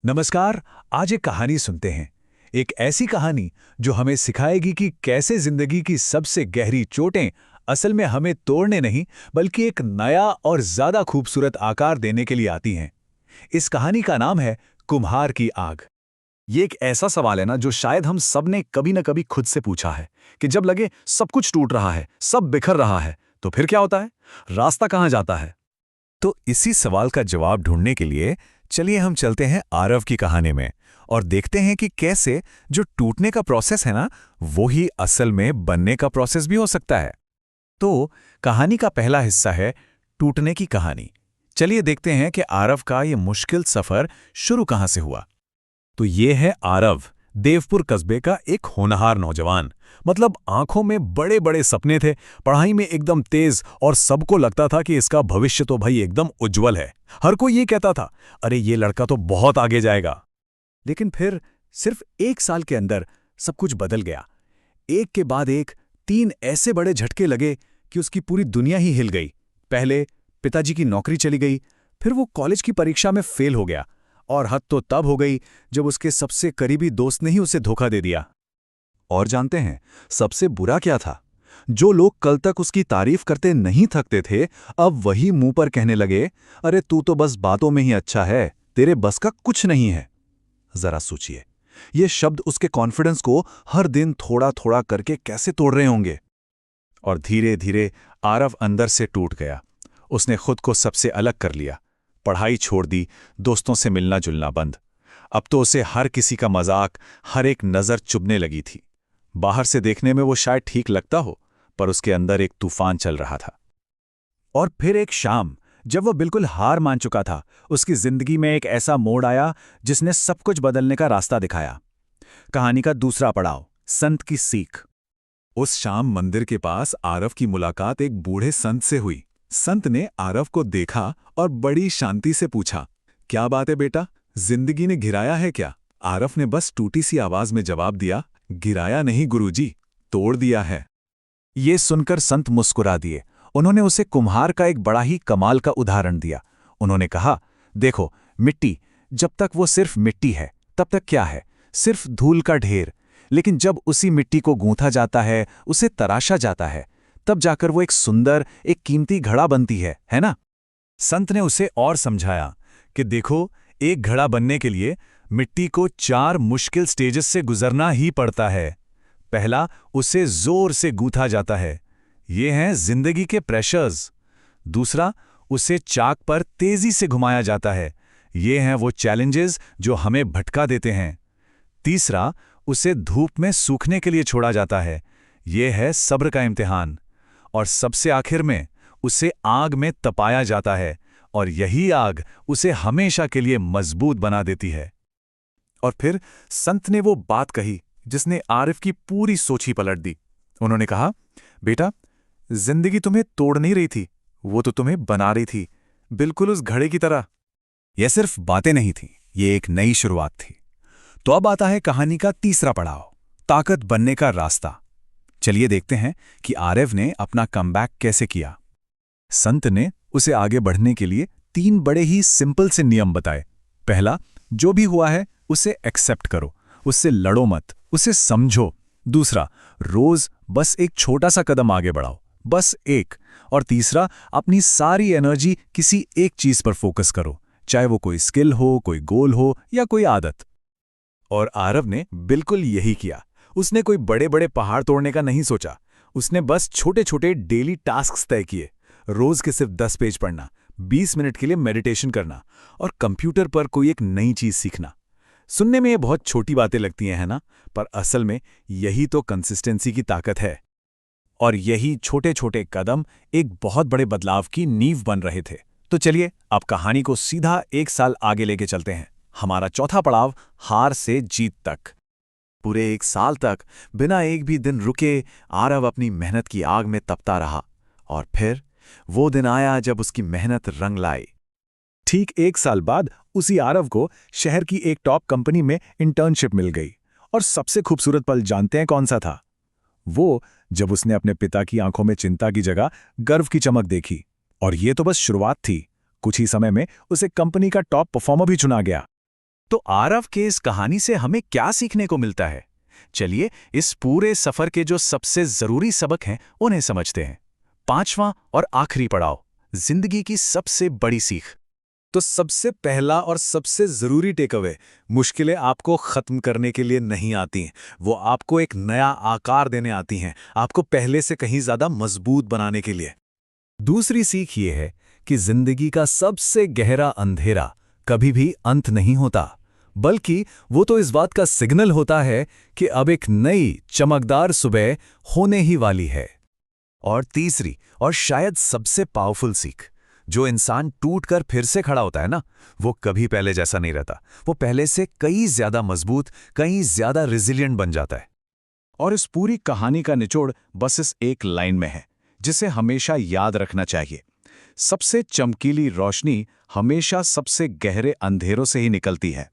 नमस्कार। आज एक कहानी सुनते हैं। एक ऐसी कहानी जो हमें सिखाएगी कि कैसे जिंदगी की सबसे गहरी चोटें असल में हमें तोड़ने नहीं बल्कि एक नया और ज्यादा खूबसूरत आकार देने के लिए आती हैं। इस कहानी का नाम है कुम्हार की आग। ये एक ऐसा सवाल है ना जो शायद हम सब ने कभी ना कभी खुद से पूछा है कि जब लगे सब कुछ टूट रहा है, सब बिखर रहा है, तो फिर क्या होता है? रास्ता कहाँ जाता है? तो इसी सवाल का जवाब ढूंढने के लिए चलिए हम चलते हैं आरव की कहानी में और देखते हैं कि कैसे जो टूटने का प्रोसेस है ना, वो ही असल में बनने का प्रोसेस भी हो सकता है। तो कहानी का पहला हिस्सा है टूटने की कहानी। चलिए देखते हैं कि आरव का ये मुश्किल सफर शुरू कहां से हुआ। तो ये है आरव, देवपुर कस्बे का एक होनहार नौजवान। मतलब आंखों में बड़े बड़े सपने थे, पढ़ाई में एकदम तेज और सबको लगता था कि इसका भविष्य तो भाई एकदम उज्जवल है। हर कोई ये कहता था, अरे ये लड़का तो बहुत आगे जाएगा। लेकिन फिर सिर्फ एक साल के अंदर सब कुछ बदल गया। एक के बाद एक 3 ऐसे बड़े झटके लगे कि उसकी पूरी दुनिया ही हिल गई। पहले पिताजी की नौकरी चली गई, फिर वो कॉलेज की परीक्षा में फेल हो गया और हद तो तब हो गई जब उसके सबसे करीबी दोस्त ने ही उसे धोखा दे दिया। और जानते हैं सबसे बुरा क्या था? जो लोग कल तक उसकी तारीफ करते नहीं थकते थे, अब वही मुंह पर कहने लगे, अरे तू तो बस बातों में ही अच्छा है, तेरे बस का कुछ नहीं है। जरा सोचिए, ये शब्द उसके कॉन्फिडेंस को हर दिन थोड़ा थोड़ा करके कैसे तोड़ रहे होंगे। और धीरे धीरे आरव अंदर से टूट गया। उसने खुद को सबसे अलग कर लिया, पढ़ाई छोड़ दी, दोस्तों से मिलना जुलना बंद। अब तो उसे हर किसी का मजाक, हर एक नज़र चुभने लगी थी। बाहर से देखने में वो शायद ठीक लगता हो, पर उसके अंदर एक तूफान चल रहा था। और फिर एक शाम, जब वो बिल्कुल हार मान चुका था, उसकी जिंदगी में एक ऐसा मोड़ आया जिसने सब कुछ बदलने का रास्ता दिखाया। कहानी का दूसरा पड़ाव, संत की सीख। उस शाम मंदिर के पास आरव की मुलाकात एक बूढ़े संत से हुई। संत ने आरव को देखा और बड़ी शांति से पूछा, क्या बात है बेटा, जिंदगी ने घिराया है क्या? आरव ने बस टूटी सी आवाज में जवाब दिया, गिराया नहीं गुरुजी, तोड़ दिया है। ये सुनकर संत मुस्कुरा दिए। उन्होंने उसे कुम्हार का एक बड़ा ही कमाल का उदाहरण दिया। उन्होंने कहा, देखो मिट्टी, जब तक वो सिर्फ मिट्टी है तब तक क्या है, सिर्फ धूल का ढेर। लेकिन जब उसी मिट्टी को गूंथा जाता है, उसे तराशा जाता है, तब जाकर वो एक सुंदर, एक कीमती घड़ा बनती है ना? संत ने उसे और समझाया कि देखो, एक घड़ा बनने के लिए मिट्टी को 4 मुश्किल स्टेजेस से गुजरना ही पड़ता है। पहला, उसे जोर से गूंथा जाता है, ये हैं जिंदगी के प्रेशर्स। दूसरा, उसे चाक पर तेजी से घुमाया जाता है, ये हैं वो चैलेंजेस जो हमें भटका देते हैं। तीसरा, उसे धूप में सूखने के लिए छोड़ा जाता है, ये है सब्र का इम्तिहान। और सबसे आखिर में उसे आग में तपाया जाता है, और यही आग उसे हमेशा के लिए मजबूत बना देती है। और फिर संत ने वो बात कही जिसने आरिफ की पूरी सोच ही पलट दी। उन्होंने कहा, बेटा, जिंदगी तुम्हें तोड़ नहीं रही थी, वो तो तुम्हें बना रही थी, बिल्कुल उस घड़े की तरह। यह सिर्फ बातें नहीं थीं, ये एक नई शुरुआत थी। तो अब आता है कहानी का तीसरा पड़ाव, ताकत बनने का रास्ता। चलिए देखते हैं कि आरव ने अपना कमबैक कैसे किया। संत ने उसे आगे बढ़ने के लिए 3 बड़े ही सिंपल से नियम बताए। पहला, जो भी हुआ है उसे एक्सेप्ट करो, उससे लड़ो मत, उसे समझो। दूसरा, रोज बस एक छोटा सा कदम आगे बढ़ाओ, बस एक। और तीसरा, अपनी सारी एनर्जी किसी एक चीज पर फोकस करो, चाहे वो कोई स्किल हो, कोई गोल हो या कोई आदत। और आरव ने बिल्कुल यही किया। उसने कोई बड़े बड़े पहाड़ तोड़ने का नहीं सोचा, उसने बस छोटे छोटे डेली टास्क्स तय किए। रोज के सिर्फ 10 पेज पढ़ना, 20 मिनट के लिए मेडिटेशन करना और कंप्यूटर पर कोई एक नई चीज सीखना। सुनने में ये बहुत छोटी बातें लगती हैं, है ना? पर असल में यही तो कंसिस्टेंसी की ताकत है। और यही छोटे छोटे कदम एक बहुत बड़े बदलाव की नींव बन रहे थे। तो चलिए अब कहानी को सीधा 1 साल आगे लेके चलते हैं। हमारा चौथा पड़ाव, हार से जीत तक। पूरे 1 साल तक बिना एक भी दिन रुके आरव अपनी मेहनत की आग में तपता रहा। और फिर वो दिन आया जब उसकी मेहनत रंग लाई। ठीक 1 साल बाद उसी आरव को शहर की एक टॉप कंपनी में इंटर्नशिप मिल गई। और सबसे खूबसूरत पल जानते हैं कौन सा था? वो जब उसने अपने पिता की आंखों में चिंता की जगह गर्व की चमक देखी। और ये तो बस शुरुआत थी, कुछ ही समय में उसे कंपनी का टॉप परफॉर्मर भी चुना गया। तो आरव के इस कहानी से हमें क्या सीखने को मिलता है? चलिए इस पूरे सफर के जो सबसे जरूरी सबक हैं उन्हें समझते हैं। 5वां और आखिरी पड़ाव, जिंदगी की सबसे बड़ी सीख। तो सबसे पहला और सबसे जरूरी टेकअवे, मुश्किलें आपको खत्म करने के लिए नहीं आती हैं, वो आपको एक नया आकार देने आती हैं, आपको पहले से कहीं ज्यादा मजबूत बनाने के लिए। दूसरी सीख ये है कि जिंदगी का सबसे गहरा अंधेरा कभी भी अंत नहीं होता, बल्कि वो तो इस बात का सिग्नल होता है कि अब एक नई चमकदार सुबह होने ही वाली है। और तीसरी और शायद सबसे पावरफुल सीख, जो इंसान टूटकर फिर से खड़ा होता है ना, वो कभी पहले जैसा नहीं रहता, वो पहले से कई ज्यादा मजबूत, कई ज्यादा रिजिलियंट बन जाता है। और इस पूरी कहानी का निचोड़ बस इस एक लाइन में है, जिसे हमेशा याद रखना चाहिए। सबसे चमकीली रोशनी हमेशा सबसे गहरे अंधेरों से ही निकलती है।